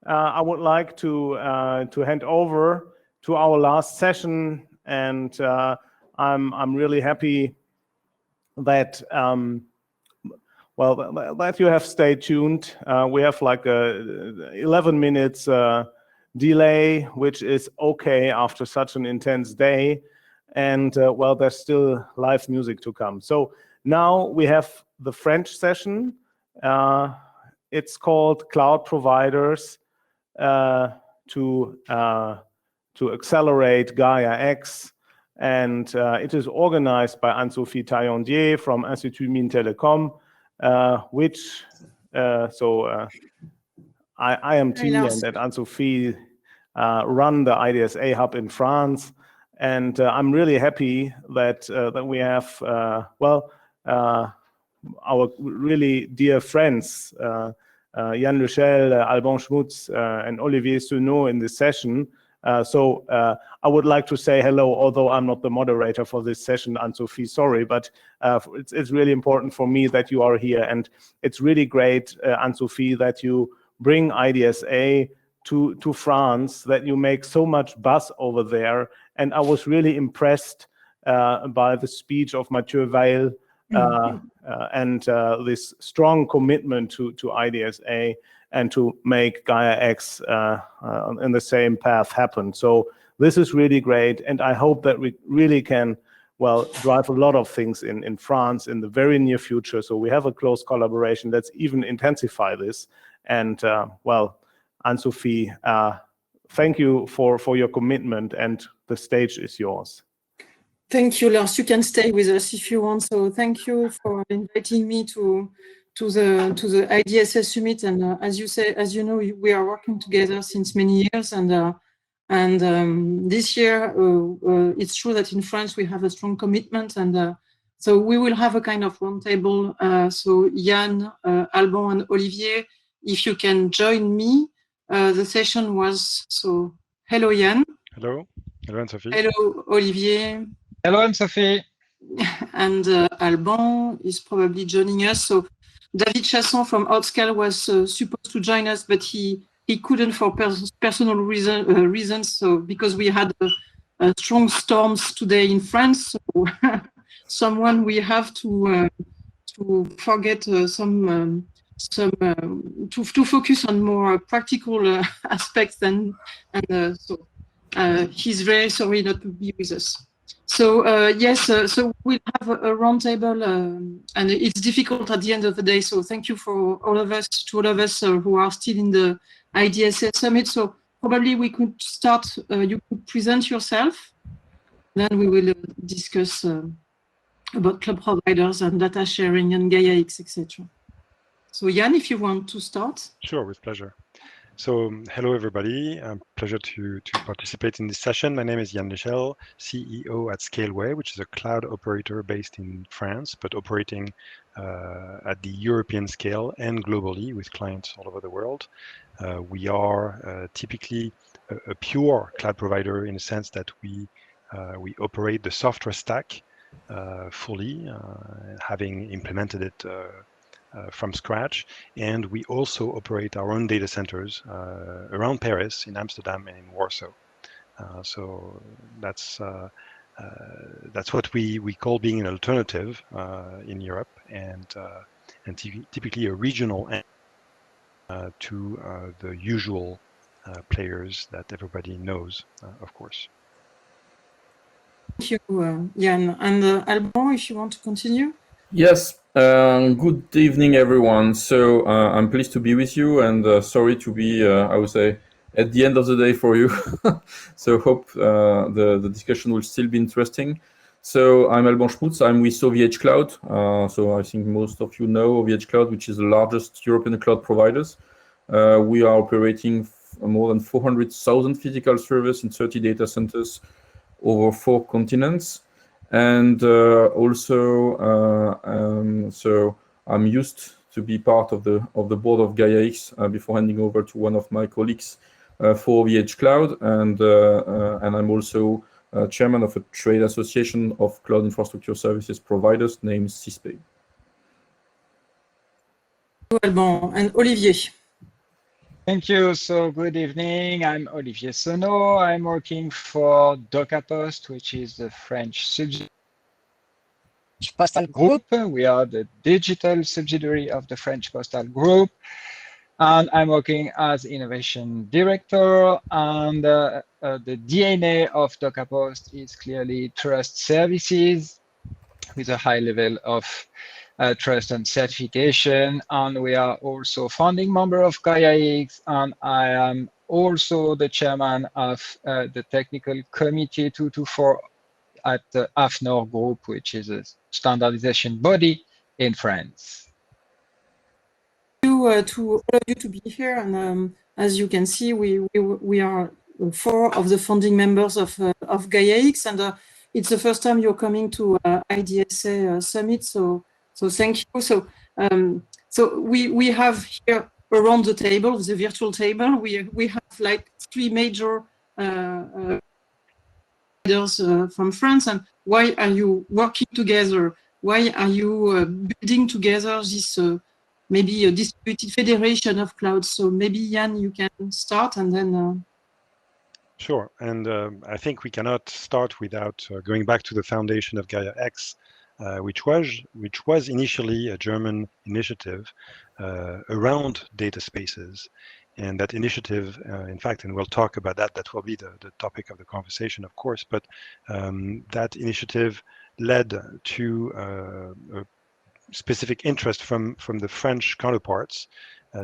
I would like to hand over to our last session, and I'm really happy that that you have stayed tuned. We have like a 11 minutes delay, which is okay after such an intense day, and there's still live music to come. So now we have the French session. It's called Cloud Providers to accelerate GAIA-X, and it is organized by Anne-Sophie Taillandier from Institut Mines Telecom, which IMT and Anne-Sophie run the IDSA hub in France, and I'm really happy that we have our really dear friends Yann, Lechelle, Alban, Schmutz, and Olivier Senot in this session. So I would like to say hello, although I'm not the moderator for this session, Anne-Sophie, sorry, but it's really important for me that you are here, and it's really great, Anne-Sophie, that you bring IDSA to France, that you make so much buzz over there, and I was really impressed by the speech of Mathieu Weil and this strong commitment to IDSA and to make GAIA-X in the same path happen. So this is really great, and I hope that we really can, drive a lot of things in France in the very near future. So we have a close collaboration. Let's even intensify this. And Anne-Sophie, thank you for your commitment, and the stage is yours. Thank you, Lars. You can stay with us if you want. So thank you for inviting me to the IDSA summit. And as you know, we are working together since many years. And this year, it's true that in France we have a strong commitment. And so we will have a kind of roundtable. So Yann, Alban, and Olivier, if you can join me. The session was so. Hello, Yann. Hello. Hello, Anne-Sophie. Hello, Olivier. Hello, Anne-Sophie. And Alban is probably joining us. So David Chasson from Outscale was supposed to join us, but he couldn't for personal reasons. So because we had strong storms today in France, so someone we have to forget to focus on more practical aspects so he's very sorry not to be with us. So so we'll have a roundtable, and it's difficult at the end of the day. So thank you for all of us who are still in the IDSA summit. So probably we could start. You could present yourself, then we will discuss about cloud providers and data sharing and GAIA-X, etc. So Yann, if you want to start. Sure, with pleasure. So hello, everybody. Pleasure to participate in this session. My name is Yann Lechelle, CEO at Scaleway, which is a cloud operator based in France, but operating at the European scale and globally with clients all over the world. We are typically a pure cloud provider in the sense that we operate the software stack fully, having implemented it from scratch, and we also operate our own data centers around Paris, in Amsterdam, and in Warsaw. So that's what we call being an alternative in Europe, and typically a regional to the usual players that everybody knows, of course. Thank you, Yann. And Alban, if you want to continue. Yes, good evening, everyone. So I'm pleased to be with you, and sorry to be, I would say, at the end of the day for you. So hope the discussion will still be interesting. So I'm Alban Schmutz. I'm with OVH Cloud. So I think most of you know OVH Cloud, which is the largest European cloud providers. We are operating more than 400,000 physical servers in 30 data centers over 4 continents. And so I'm used to be part of the board of GAIA-X before handing over to one of my colleagues for OVH Cloud, and I'm also chairman of a trade association of cloud infrastructure services providers named CISPE. Alban. And Olivier. Thank you. So good evening. I'm Olivier Senot. I'm working for Docaposte, which is the French subsidiary postal group. We are the digital subsidiary of the French postal group. And I'm working as innovation director. And the DNA of Docaposte is clearly trust services with a high level of trust and certification. And we are also founding member of GAIA-X. And I am also the chairman of the technical committee 224 at the AFNOR group, which is a standardization body in France. To all of you to be here, and as you can see, we are 4 of the founding members of GAIA-X, and it's the first time you're coming to IDSA summit. So thank you. So we have here around the table, the virtual table, we have like 3 major leaders from France. And why are you working together? Why are you building together this maybe a distributed federation of clouds? So maybe Yann, you can start, and then. Sure, and I think we cannot start without going back to the foundation of GAIA-X, which was initially a German initiative around data spaces. And that initiative, in fact, and we'll talk about that, that will be the topic of the conversation, of course, but that initiative led to a specific interest from the French counterparts.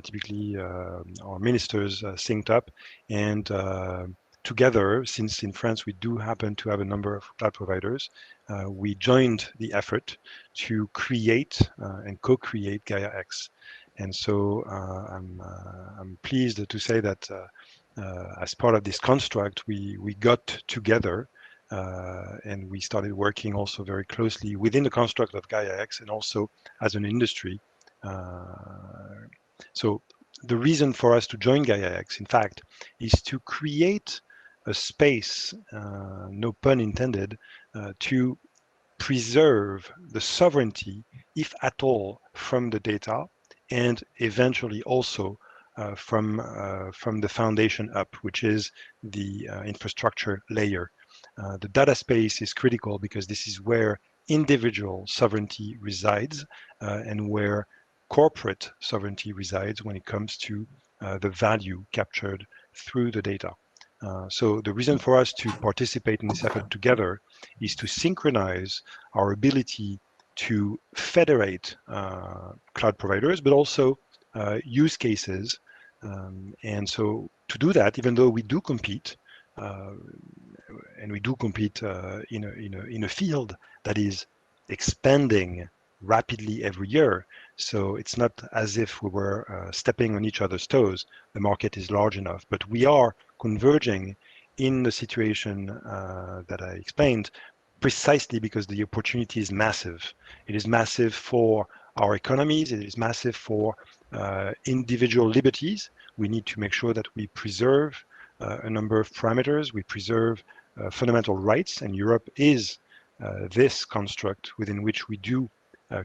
Typically, our ministers synced up, and together, since in France we do happen to have a number of cloud providers, we joined the effort to create and co-create GAIA-X. And so I'm pleased to say that as part of this construct, we got together and we started working also very closely within the construct of GAIA-X and also as an industry. So the reason for us to join GAIA-X, in fact, is to create a space, no pun intended, to preserve the sovereignty, if at all, from the data, and eventually also from the foundation up, which is the infrastructure layer. The data space is critical because this is where individual sovereignty resides and where corporate sovereignty resides when it comes to the value captured through the data. So the reason for us to participate in this effort together is to synchronize our ability to federate cloud providers, but also use cases. And so to do that, even though we do compete, and we do compete in a field that is expanding rapidly every year. So it's not as if we were stepping on each other's toes. The market is large enough, but we are converging in the situation that I explained, precisely because the opportunity is massive. It is massive for our economies. It is massive for individual liberties. We need to make sure that we preserve a number of parameters. We preserve fundamental rights, and Europe is this construct within which we do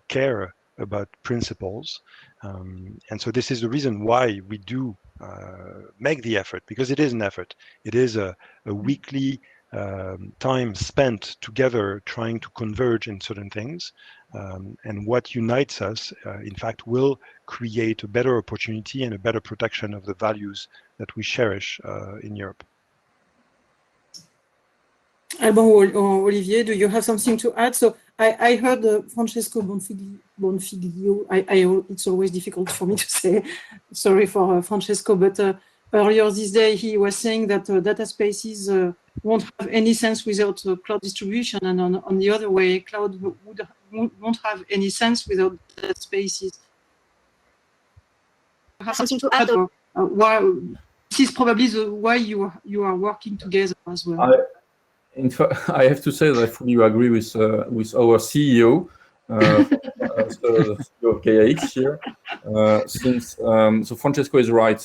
care about principles. And so this is the reason why we do make the effort, because it is an effort. It is a weekly time spent together trying to converge in certain things. And what unites us, in fact, will create a better opportunity and a better protection of the values that we cherish in Europe. Alban or Olivier, do you have something to add? So I heard Francesco Bonfiglio. It's always difficult for me to say. Sorry for Francesco, but earlier this day he was saying that data spaces won't have any sense without cloud distribution, and on the other way, cloud won't have any sense without data spaces. Have something to add? Why this is probably why you are working together as well. In fact, I have to say that I fully agree with our CEO, so of GAIA-X here. So Francesco is right.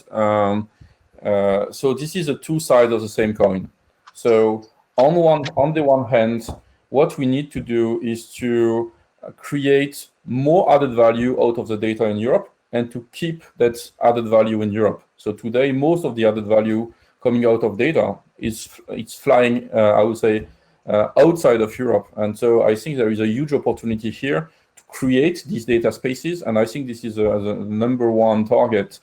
So this is a two sides of the same coin. So on the one hand, what we need to do is to create more added value out of the data in Europe. and to keep that added value in Europe. So today, most of the added value coming out of data it's flying, I would say, outside of Europe. And so I think there is a huge opportunity here to create these data spaces. And I think this is the number one target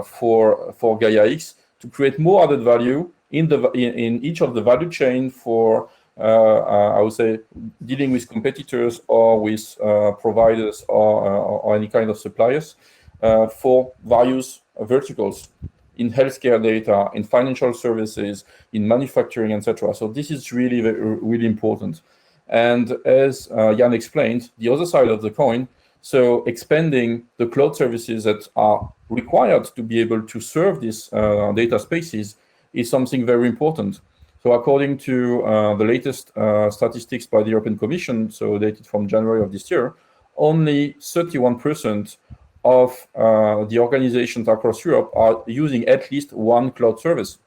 for GAIA-X, to create more added value in each of the value chain for, I would say, dealing with competitors or with providers or any kind of suppliers for various verticals in healthcare data, in financial services, in manufacturing, etc. So this is really, really important. And as Yann explained, the other side of the coin, so expanding the cloud services that are required to be able to serve these data spaces is something very important. So according to the latest statistics by the European Commission, so dated from January of this year, only 31% of the organizations across Europe are using at least one cloud service.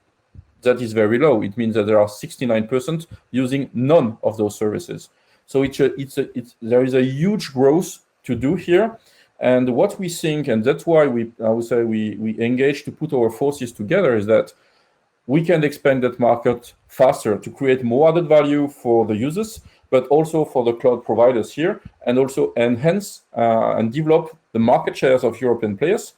That is very low. It means that there are 69% using none of those services. So there is a huge growth to do here. And what we think, and that's why I would say we engage to put our forces together, is that we can expand that market faster to create more added value for the users, but also for the cloud providers here, and also enhance and develop the market shares of European players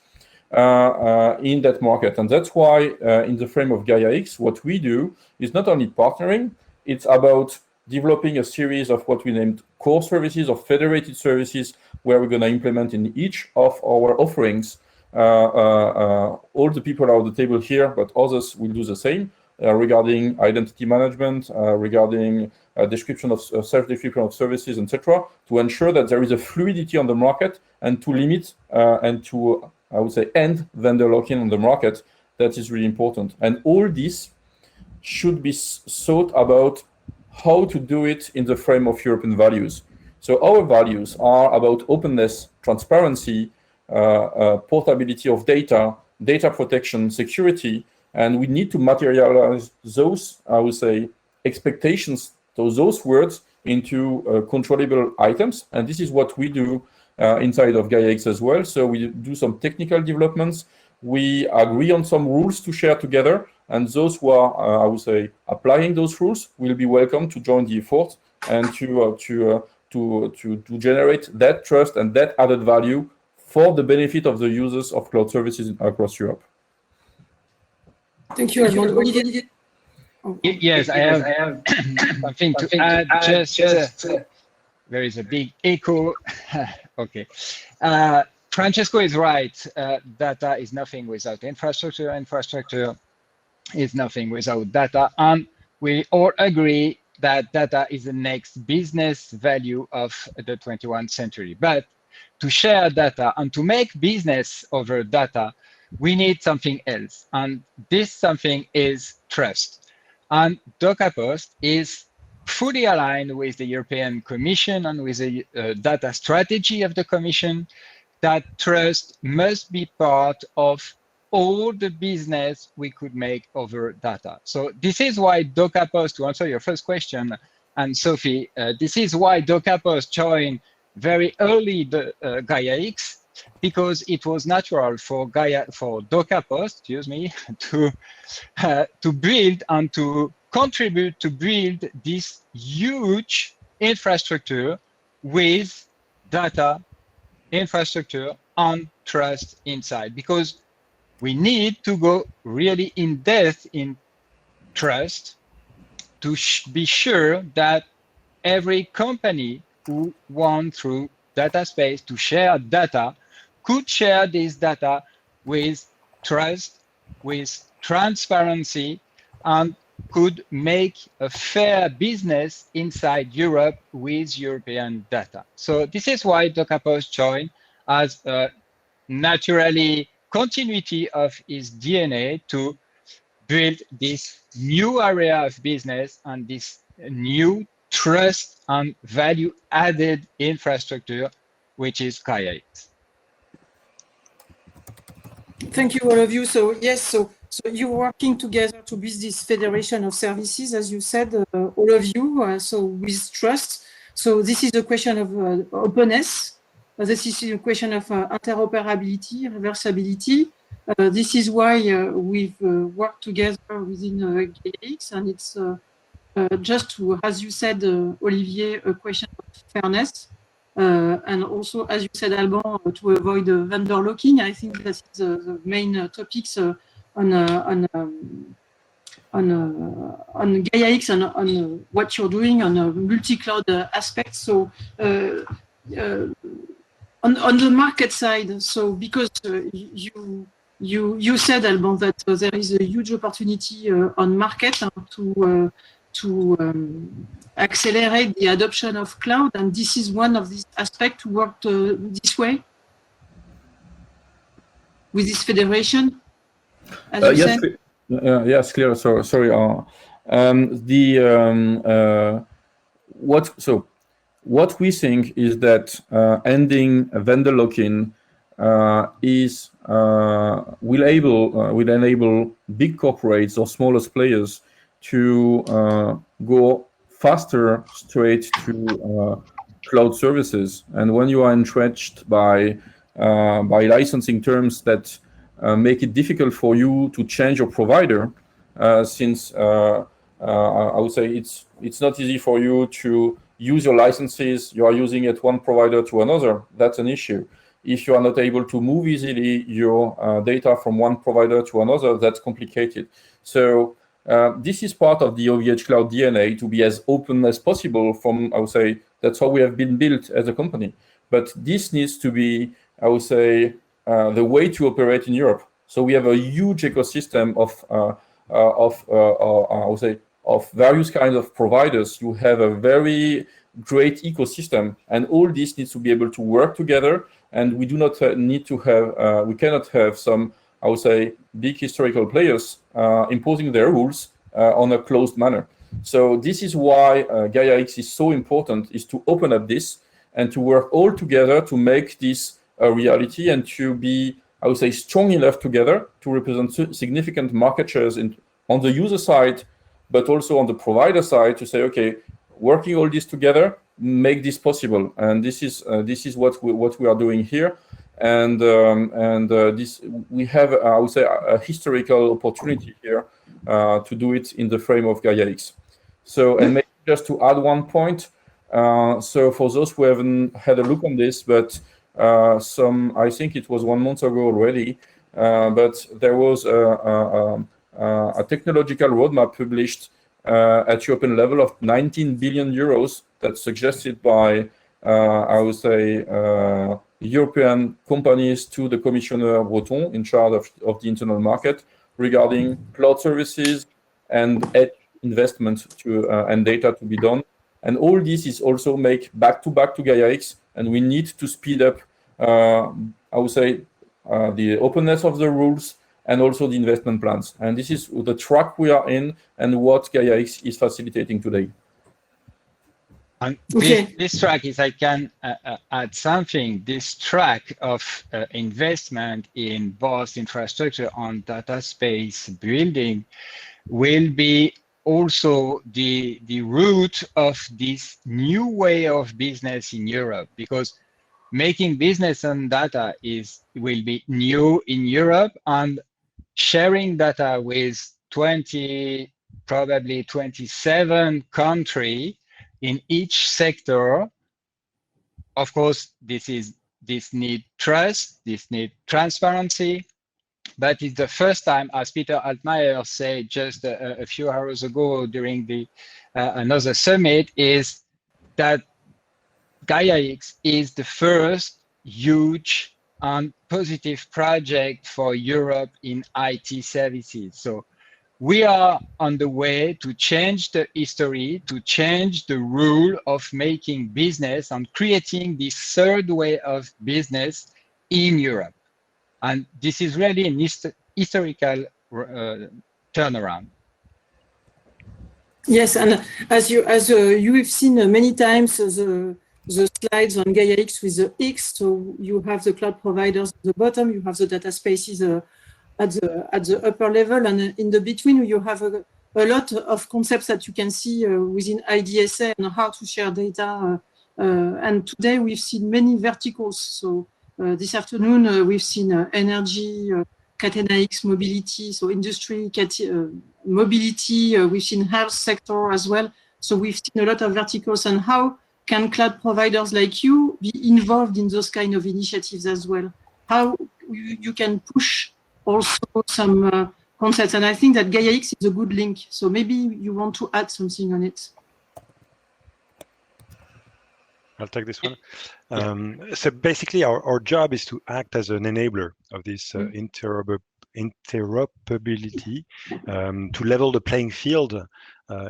in that market. And that's why in the frame of GAIA-X, what we do is not only partnering, it's about developing a series of what we named core services or federated services, where we're going to implement in each of our offerings. All the people are at the table here, but others will do the same regarding identity management, regarding description of self-description of services, etc., to ensure that there is a fluidity on the market and to limit and to, I would say, end vendor lock-in on the market. That is really important. And all this should be thought about how to do it in the frame of European values. So our values are about openness, transparency, portability of data, data protection, security, and we need to materialize those, I would say, expectations, those words into controllable items. And this is what we do inside of GAIA-X as well. So we do some technical developments. We agree on some rules to share together. And those who are, I would say, applying those rules will be welcome to join the effort and to generate that trust and that added value for the benefit of the users of cloud services across Europe. Thank you, Alban. Olivier? Oh. Yes, I have something to add. There is a big echo. Okay. Francesco is right. Data is nothing without infrastructure. Infrastructure is nothing without data. And we all agree that data is the next business value of the 21st century. But to share data and to make business over data, we need something else. And this something is trust. And Docaposte is fully aligned with the European Commission and with the data strategy of the Commission, that trust must be part of all the business we could make over data. So this is why Docaposte, to answer your first question, Anne-Sophie, this is why Docaposte joined very early the GAIA-X, because it was natural for Docaposte, to build and to contribute to build this huge infrastructure with data, infrastructure, and trust inside, because we need to go really in depth in trust to be sure that every company who wants through data space to share data could share this data with trust, with transparency, and could make a fair business inside Europe with European data. So this is why Docaposte joined, as a naturally continuity of its DNA to build this new area of business and this new trust and value added infrastructure, which is GAIA-X. Thank you, all of you. So yes, so you're working together to build this federation of services, as you said, all of you, so with trust. So this is a question of openness, this is a question of interoperability, reversibility. This is why we've worked together within GAIA-X, and it's just to, as you said, Olivier, a question of fairness. And also, as you said, Alban, to avoid vendor locking. I think that's the main topics on GAIA-X and on what you're doing on a multi-cloud aspect. So on the market side, so because you said, Alban, that there is a huge opportunity on market to accelerate the adoption of cloud, and this is one of these aspects to work this way with this federation, as you yes, said. Yes, clear. So sorry. What we think is that ending vendor lock-in will enable big corporates or smallest players to go faster straight to cloud services. And when you are entrenched by licensing terms that make it difficult for you to change your provider, since I would say it's not easy for you to use your licenses. You are using it one provider to another. That's an issue. If you are not able to move easily your data from one provider to another, that's complicated. So this is part of the OVH Cloud DNA, to be as open as possible. I would say that's how we have been built as a company. But this needs to be, I would say, the way to operate in Europe. So we have a huge ecosystem of various kinds of providers. You have a very great ecosystem, and all this needs to be able to work together. And we do not need to have, we cannot have some, I would say, big historical players imposing their rules on a closed manner. So this is why GAIA-X is so important, is to open up this and to work all together to make this a reality, and to be, I would say, strong enough together to represent significant market shares on the user side, but also on the provider side, to say, okay, working all this together, make this possible. And this is what we are doing here. And this, we have, I would say, a historical opportunity here to do it in the frame of GAIA-X. So, and maybe just to add one point, so for those who haven't had a look on this, but I think it was 1 month ago already, but there was a technological roadmap published at European level of 19 billion euros that's suggested by, I would say, European companies to the Commissioner Breton in charge of the internal market regarding cloud services and edge investment and data to be done. And all this is also make back-to-back to GAIA-X, and we need to speed up, I would say, the openness of the rules and also the investment plans. And this is the track we are in and what GAIA-X is facilitating today. And this track, if I can add something, this track of investment in both infrastructure and data space building will be also the root of this new way of business in Europe, because making business on data will be new in Europe, and sharing data with probably 27 countries in each sector. Of course, this need trust, this need transparency, but it's the first time, as Peter Altmaier said just a few hours ago during the another summit, is that GAIA-X is the first huge and positive project for Europe in IT services. So we are on the way to change the history, to change the rule of making business and creating this third way of business in Europe. And this is really an historical turnaround. Yes, and as you have seen many times, the slides on GAIA-X with the X, so you have the cloud providers at the bottom, you have the data spaces at the upper level, and in the between you have a lot of concepts that you can see within IDSA and how to share data And today we've seen many verticals. So this afternoon we've seen energy, GAIA-X mobility, so industry, mobility, we've seen health sector as well. So we've seen a lot of verticals, and how can cloud providers like you be involved in those kind of initiatives as well? How you can push also some concepts, and I think that GAIA-X is a good link. So maybe you want to add something on it. I'll take this one. So basically, our job is to act as an enabler of this interoperability to level the playing field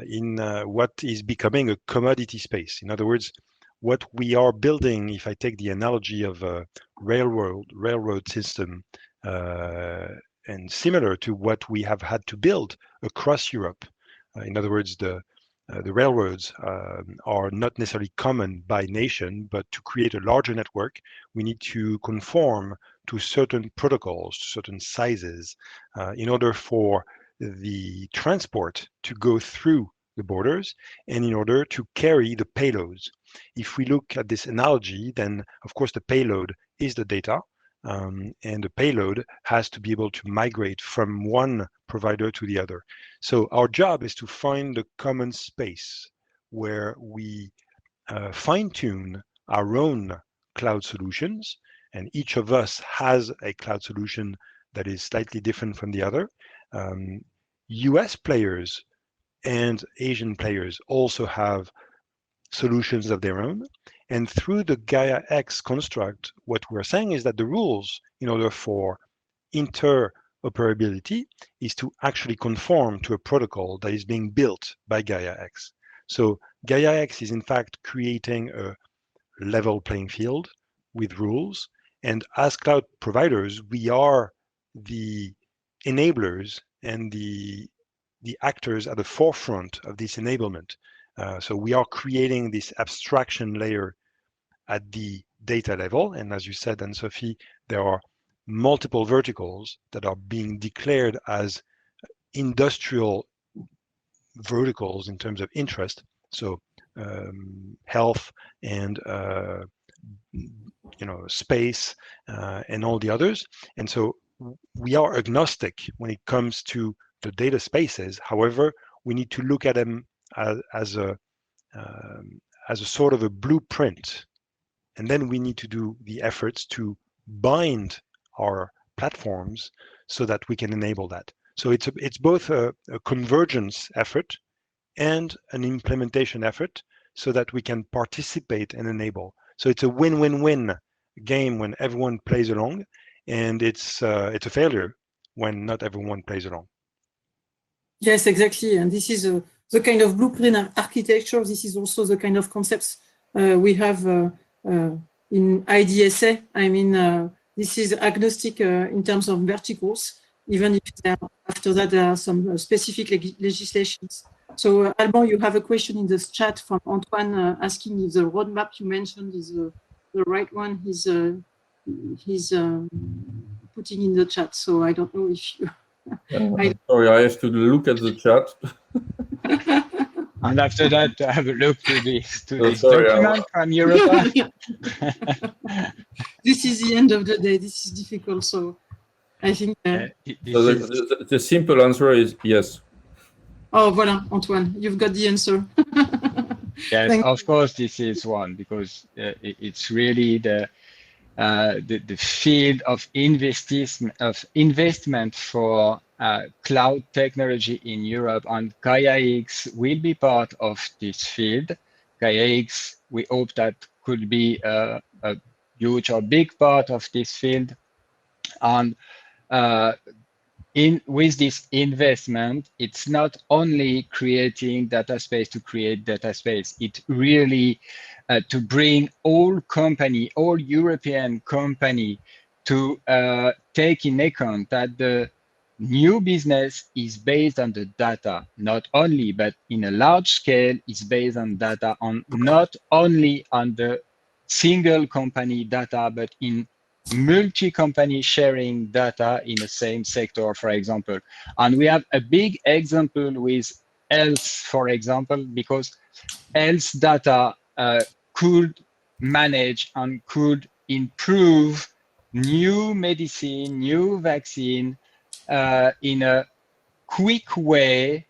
in what is becoming a commodity space. In other words, what we are building, if I take the analogy of a railroad system, and similar to what we have had to build across Europe. In other words, the railroads are not necessarily common by nation, but to create a larger network, we need to conform to certain protocols, certain sizes, in order for the transport to go through the borders and in order to carry the payloads. If we look at this analogy, then of course the payload is the data, and the payload has to be able to migrate from one provider to the other. So our job is to find the common space where we fine-tune our own cloud solutions, and each of us has a cloud solution that is slightly different from the other. US players and Asian players also have solutions of their own. And through the GAIA-X construct, what we're saying is that the rules, in order for interoperability, is to actually conform to a protocol that is being built by GAIA-X. So GAIA-X is in fact creating a level playing field with rules. And as cloud providers, we are the enablers and the actors at the forefront of this enablement. So we are creating this abstraction layer at the data level. And as you said, Anne-Sophie, there are multiple verticals that are being declared as industrial verticals in terms of interest. So health and space and all the others. And so we are agnostic when it comes to the data spaces. However, we need to look at them as a sort of a blueprint, and then we need to do the efforts to bind our platforms so that we can enable that. So it's both a convergence effort and an implementation effort, so that we can participate and enable. So it's a win-win-win game when everyone plays along, and it's a failure when not everyone plays along. Yes, exactly. And this is the kind of blueprint architecture. This is also the kind of concepts we have in IDSA. I mean, this is agnostic in terms of verticals, even if after that there are some specific legislations. So Alban, you have a question in this chat from Antoine asking if the roadmap you mentioned is the right one. He's putting in the chat. So I don't know if you... Sorry, I have to look at the chat. And after that, have a look to this document from Europa. This is the end of the day. This is difficult. So I think... So the simple answer is yes. Oh, voilà, Antoine, you've got the answer. Yes, of course, this is one, because it's really the field of investment for cloud technology in Europe, and GAIA-X will be part of this field. GAIA-X, we hope that could be a huge or big part of this field. And with this investment, it's not only creating data space to create data space, it really to bring all European company to take in account that the new business is based on the data, not only, but in a large scale is based on data, on not only on the single company data, but in multi-company sharing data in the same sector, for example. And we have a big example with health, for example, because health data could manage and could improve new medicine, new vaccine in a quick way,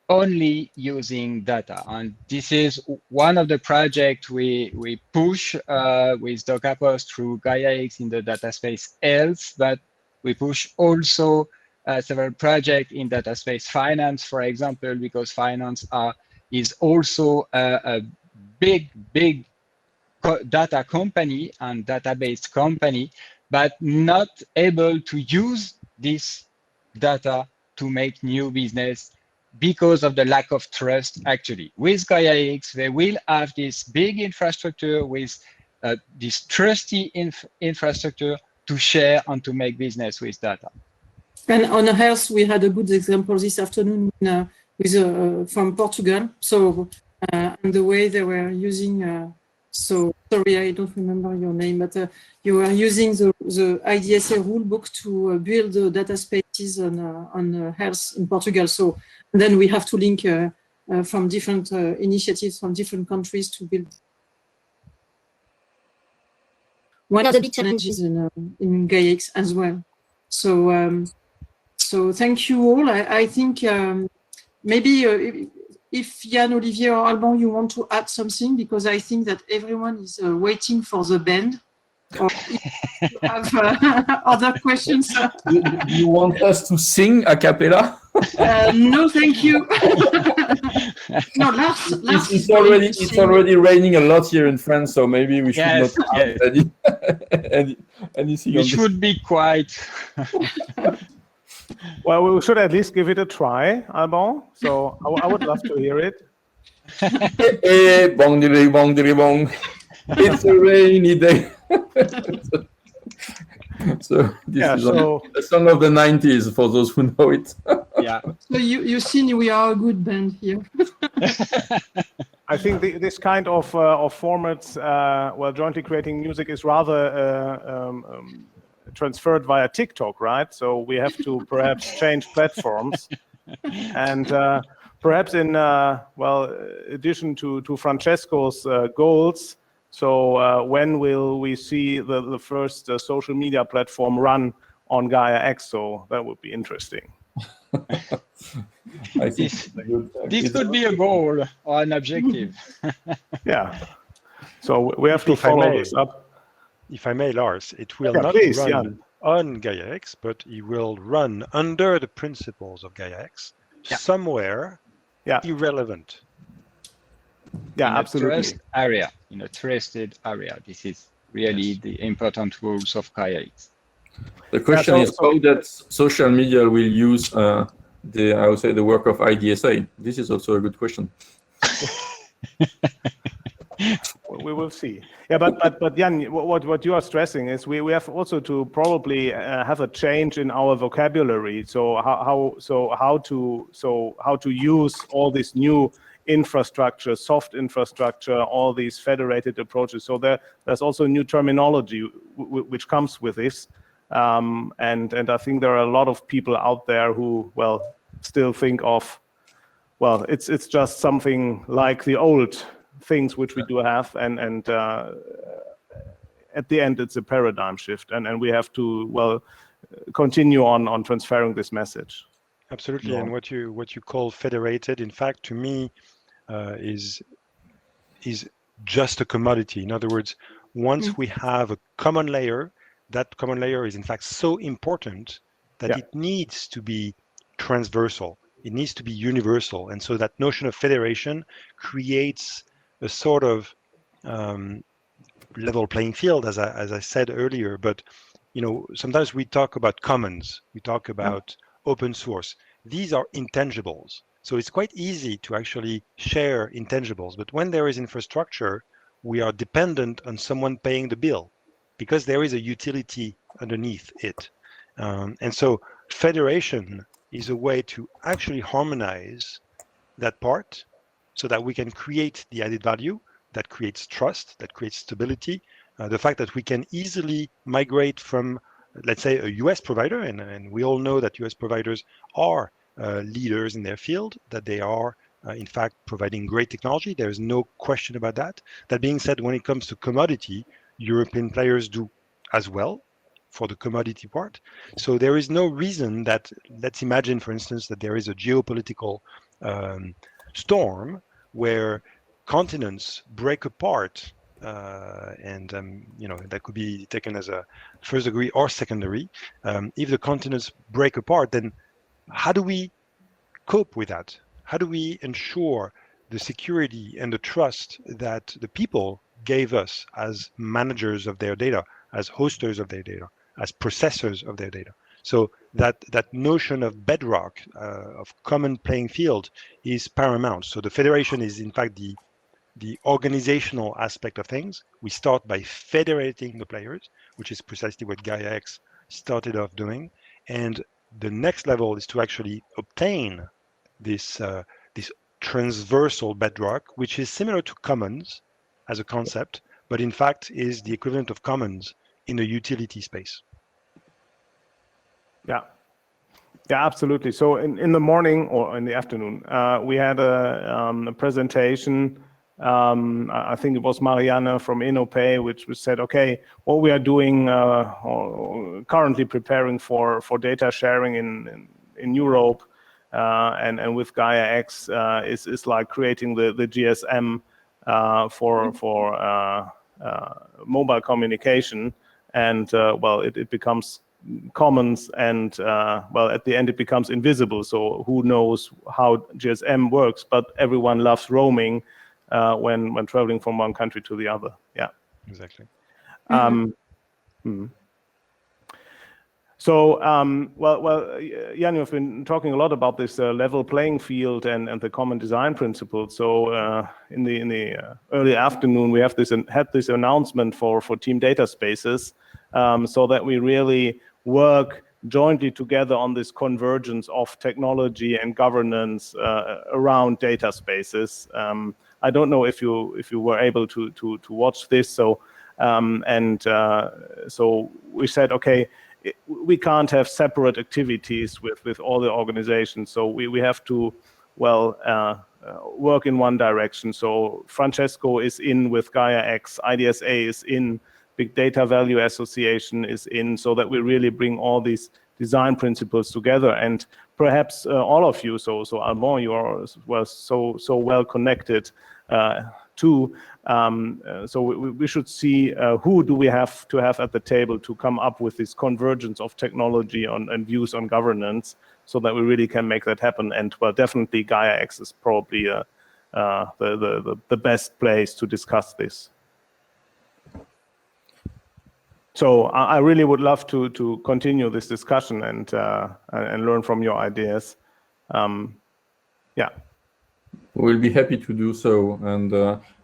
only using data. And this is one of the projects we push with Docaposte through GAIA-X in the data space health, but we push also several projects in data space finance, for example, because finance is also a big data company and database company, but not able to use this data to make new business because of the lack of trust. Actually, with GAIA-X, they will have this big infrastructure with this trusty infrastructure to share and to make business with data. And on health, we had a good example this afternoon with from Portugal. So and the way they were using. So sorry, I don't remember your name, but you were using the IDSA rulebook to build data spaces on health in Portugal. So then we have to link from different initiatives from different countries to build. One of the big challenges in GAIA-X as well. So so thank you all. I think maybe if Yann, Olivier, or Alban, you want to add something, because I think that everyone is waiting for the band. Or if you have other questions. Do you want us to sing a cappella? No, thank you. No, it's already raining a lot here in France, so maybe we should not have anything. We should be quiet. Well, we should at least give it a try, Alban. So I would love to hear it. Bong diddy bong diddy bong. It's a rainy day. So this is a song of the 90s for those who know it. Yeah. So you see, we are a good band here. I think this kind of formats, well, jointly creating music is rather transferred via TikTok, right? So we have to perhaps change platforms, and perhaps in addition to Francesco's goals. So when will we see the first social media platform run on GAIA-X? So that would be interesting. I think this could be a goal or an objective. Yeah. So we have to follow this up. If I may, Lars, it will not run on GAIA-X, but it will run under the principles of GAIA-X somewhere irrelevant. Yeah, in absolutely. In a trusted area. This is really the important rules of GAIA-X. The question is how that social media will use I would say the work of IDSA. This is also a good question. We will see. Yeah, but Yann, what you are stressing is we have also to probably have a change in our vocabulary. So how to use all this new infrastructure, soft infrastructure, all these federated approaches. So there's also new terminology which comes with this, and I think there are a lot of people out there who still think of it's just something like the old things which we do have, and at the end it's a paradigm shift, and we have to continue on transferring this message. Absolutely, and what you call federated, in fact, to me, is just a commodity. In other words, once we have a common layer, that common layer is in fact so important that it needs to be transversal. It needs to be universal, and so that notion of federation creates a sort of level playing field, as I said earlier. But sometimes we talk about commons, we talk about open source. These are intangibles, so it's quite easy to actually share intangibles. But when there is infrastructure, we are dependent on someone paying the bill because there is a utility underneath it, and so federation is a way to actually harmonize that part, so that we can create the added value that creates trust, that creates stability. The fact that we can easily migrate from, let's say, a US provider, and we all know that US providers are leaders in their field, that they are in fact, providing great technology. There is no question about that. That being said, when it comes to commodity, European players do as well for the commodity part. So there is no reason that, let's imagine, for instance, that there is a geopolitical storm where continents break apart, and that could be taken as a first degree or secondary. If the continents break apart, then how do we cope with that? How do we ensure the security and the trust that the people gave us as managers of their data, as hosters of their data, as processors of their data? So that notion of bedrock, of common playing field, is paramount. So the federation is in fact the organizational aspect of things. We start by federating the players, which is precisely what GAIA-X started off doing. And the next level is to actually obtain this transversal bedrock, which is similar to commons as a concept, but in fact is the equivalent of commons in the utility space. Yeah, absolutely. So in the morning or in the afternoon, we had a presentation. I think it was Marianne from InnoPay, which said, okay, what we are doing or currently preparing for data sharing in Europe and with GAIA-X is like creating the GSM for mobile communication, and well, it becomes commons, and well, at the end it becomes invisible. So who knows how GSM works? But everyone loves roaming when traveling from one country to the other. Yeah, exactly. So, well, Yann, you've been talking a lot about this level playing field and the common design principles. So, in the early afternoon, we had this announcement for team data spaces, so that we really work jointly together on this convergence of technology and governance around data spaces. I don't know if you were able to watch this. So, so we said, okay, we can't have separate activities with all the organizations. So we have to, well, work in one direction. So Francesco is in with GAIA-X, IDSA is in, Big Data Value Association is in, so that we really bring all these design principles together. And perhaps all of you, so Alban, you are well so well connected too. So we should see who do we have to have at the table to come up with this convergence of technology and views on governance, so that we really can make that happen. And well, definitely GAIA-X is probably the best place to discuss this. So I really would love to continue this discussion and learn from your ideas. Yeah. We'll be happy to do so,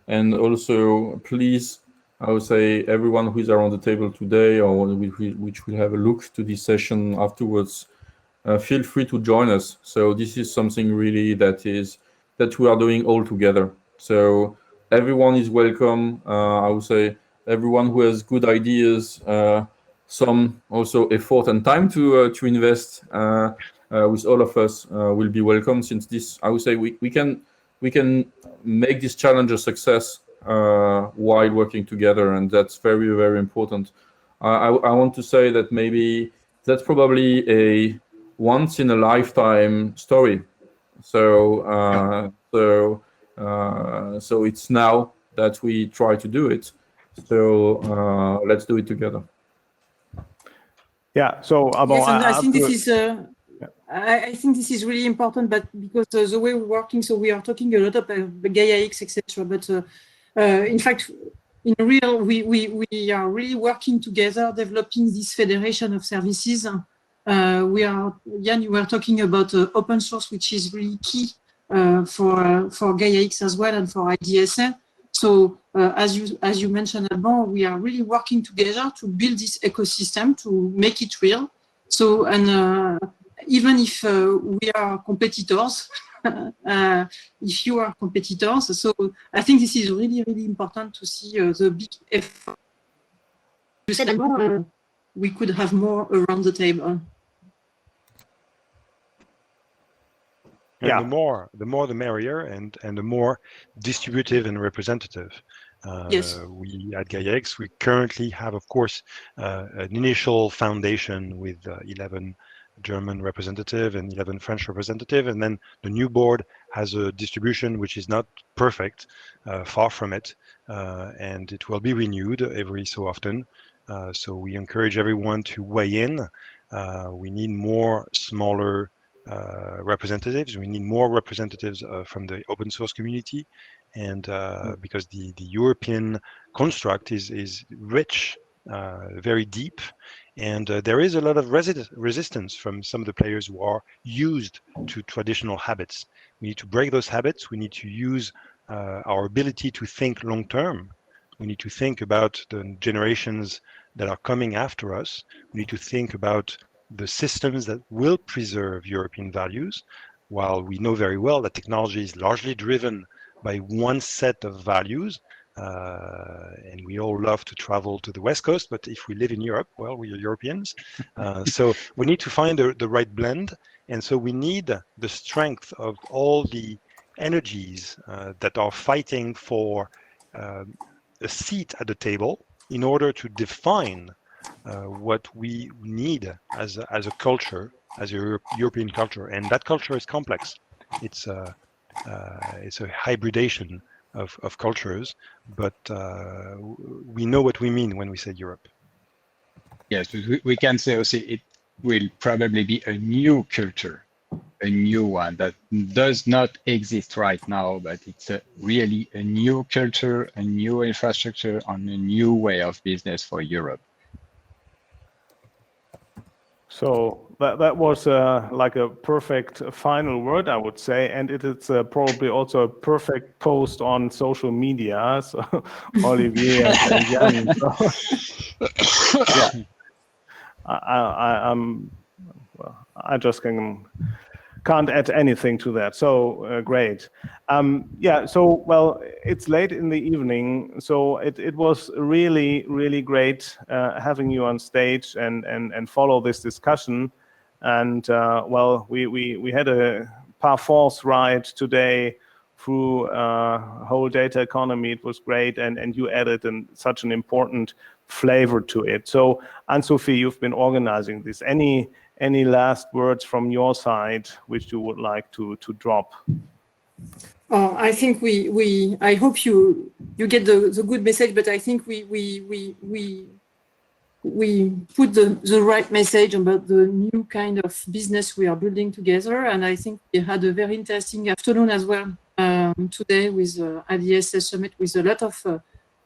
and also please, I would say, everyone who is around the table today or which will have a look to this session afterwards, feel free to join us. So this is something really that we are doing all together. So everyone is welcome. I would say everyone who has good ideas, some also effort and time to invest with all of us will be welcome. Since this, I would say, we can make this challenge a success while working together, and that's very, very important. I want to say that maybe that's probably a once in a lifetime story. So so it's now that we try to do it. So let's do it together. Yeah. So Alban, yes, and I think this is. I think this is really important, but because the way we're working, so we are talking a lot about the GAIA-X, etc. But in fact, in real, we are really working together, developing this federation of services. We are, Yann, you were talking about open source, which is really key for GAIA-X as well and for IDSA. So as you mentioned, Alban, we are really working together to build this ecosystem, to make it real. So, and even if we are competitors, if you are competitors, so I think this is really, really important to see the big effort. You said we could have more around the table. Yeah. the more the merrier, and the more distributive and representative. Yes. We at GAIA-X, we currently have, of course, an initial foundation with 11 German representative and 11 French representative, and then the new board has a distribution which is not perfect, far from it, and it will be renewed every so often. So we encourage everyone to weigh in. We need more smaller representatives. We need more representatives from the open source community, and because the European construct is rich, very deep, and there is a lot of resistance from some of the players who are used to traditional habits. We need to break those habits. We need to use our ability to think long term. We need to think about the generations that are coming after us. We need to think about the systems that will preserve European values, while we know very well that technology is largely driven by one set of values. And we all love to travel to the West Coast, but if we live in Europe, well, we are Europeans. So we need to find the right blend. And so we need the strength of all the energies that are fighting for a seat at the table in order to define what we need as a culture, as a European culture. And that culture is complex. It's a hybridation of cultures, but we know what we mean when we say Europe. Yes, we can say also it will probably be a new culture, a new one that does not exist right now, but it's really a new culture, a new infrastructure, and a new way of business for Europe. So that was like a perfect final word, I would say, and it is probably also a perfect post on social media. So Olivier and Yann. So, yeah, I just can't add anything to that. So great. Yeah. So well, it's late in the evening, so it was really, really great having you on stage and follow this discussion. And well, we had a par force ride today through whole data economy. It was great, and you added such an important flavor to it. So Anne-Sophie, you've been organizing this. Any last words from your side which you would like to drop? Oh, I think I hope you get the good message, but I think we put the right message about the new kind of business we are building together. And I think we had a very interesting afternoon as well today with IDSA Summit, with a lot of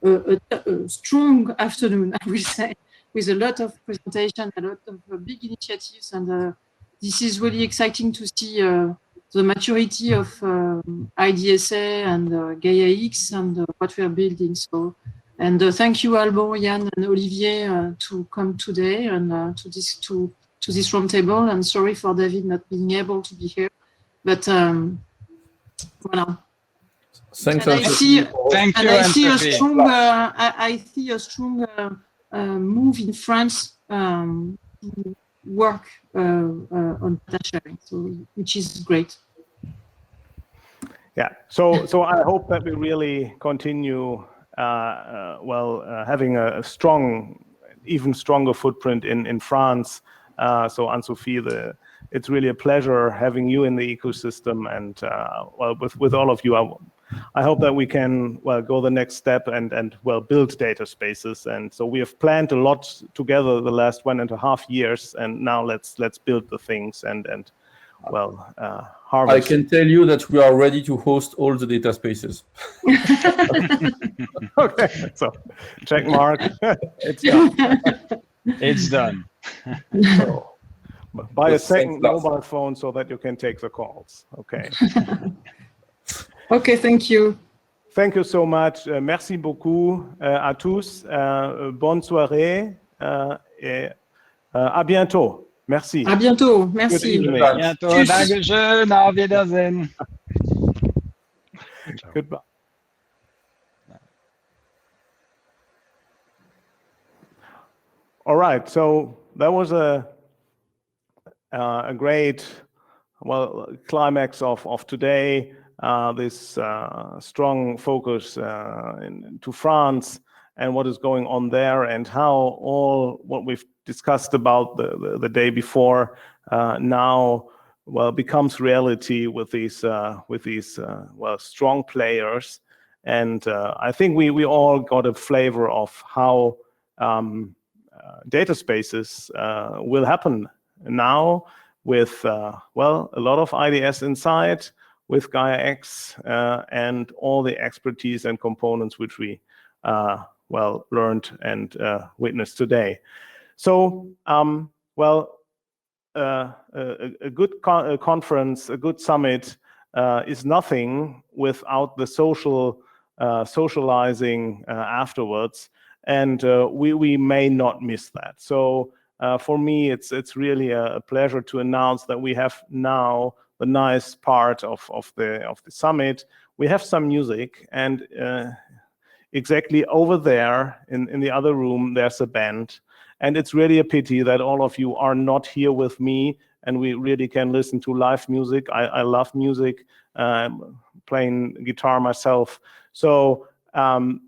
a strong afternoon, I will say, with a lot of presentation, a lot of big initiatives. And this is really exciting to see the maturity of IDSA and GAIA-X and what we are building. So, and thank you, Alban, Yann, and Olivier to come today and to this roundtable. And sorry for David not being able to be here, but voilà. Thanks, and I see a strong move in France to work on data sharing, so which is great. Yeah. So I hope that we really continue having a strong, even stronger footprint in France. So Anne-Sophie, it's really a pleasure having you in the ecosystem, and well, with all of you, I hope that we can go the next step and build data spaces. And so we have planned a lot together the last 1.5 years, and now let's build the things and harvest. I can tell you that we are ready to host all the data spaces. Okay, so check mark. It's done. It's done. So, buy a second mobile phone so that you can take the calls. Okay. Okay, thank you. Thank you so much. Merci beaucoup à tous. Bonne soirée et à bientôt. Merci. À bientôt. Merci. À bientôt. Dankeschön. Auf Wiedersehen. Goodbye. All right. So that was a great climax of today, this strong focus to France and what is going on there, and how all what we've discussed about the day before now becomes reality with these strong players. And I think we all got a flavor of how data spaces will happen now, with a lot of IDS inside, with GAIA-X and all the expertise and components which we learned and witnessed today. So a good conference, a good summit is nothing without the socializing afterwards, and we may not miss that. So for me, it's really a pleasure to announce that we have now the nice part of the summit. We have some music, and exactly over there in the other room, there's a band. And it's really a pity that all of you are not here with me, and we really can listen to live music. I love music, playing guitar myself. So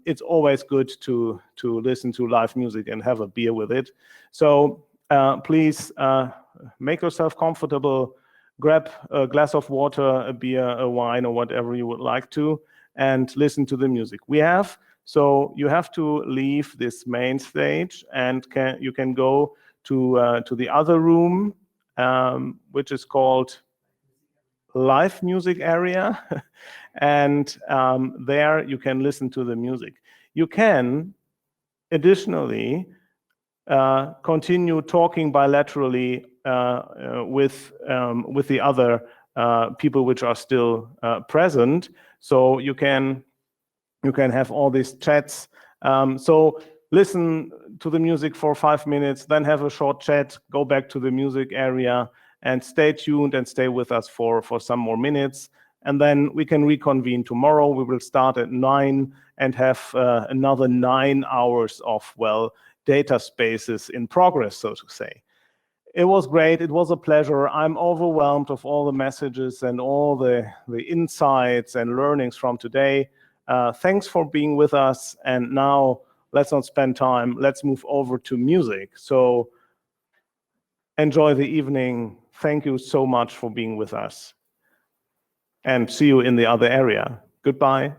it's always good to listen to live music and have a beer with it. So please make yourself comfortable, grab a glass of water, a beer, a wine, or whatever you would like to, and listen to the music. So you have to leave this main stage, and you can go to the other room, which is called live music area, and there you can listen to the music. You can additionally continue talking bilaterally with the other people which are still present. So you can have all these chats. So listen to the music for 5 minutes, then have a short chat, go back to the music area, and stay tuned and stay with us for some more minutes. And then we can reconvene tomorrow. We will start at 9 and have another 9 hours of, data spaces in progress, so to say. It was great. It was a pleasure. I'm overwhelmed of all the messages and all the insights and learnings from today. Thanks for being with us. And now let's not spend time. Let's move over to music. So enjoy the evening. Thank you so much for being with us. And see you in the other area. Goodbye.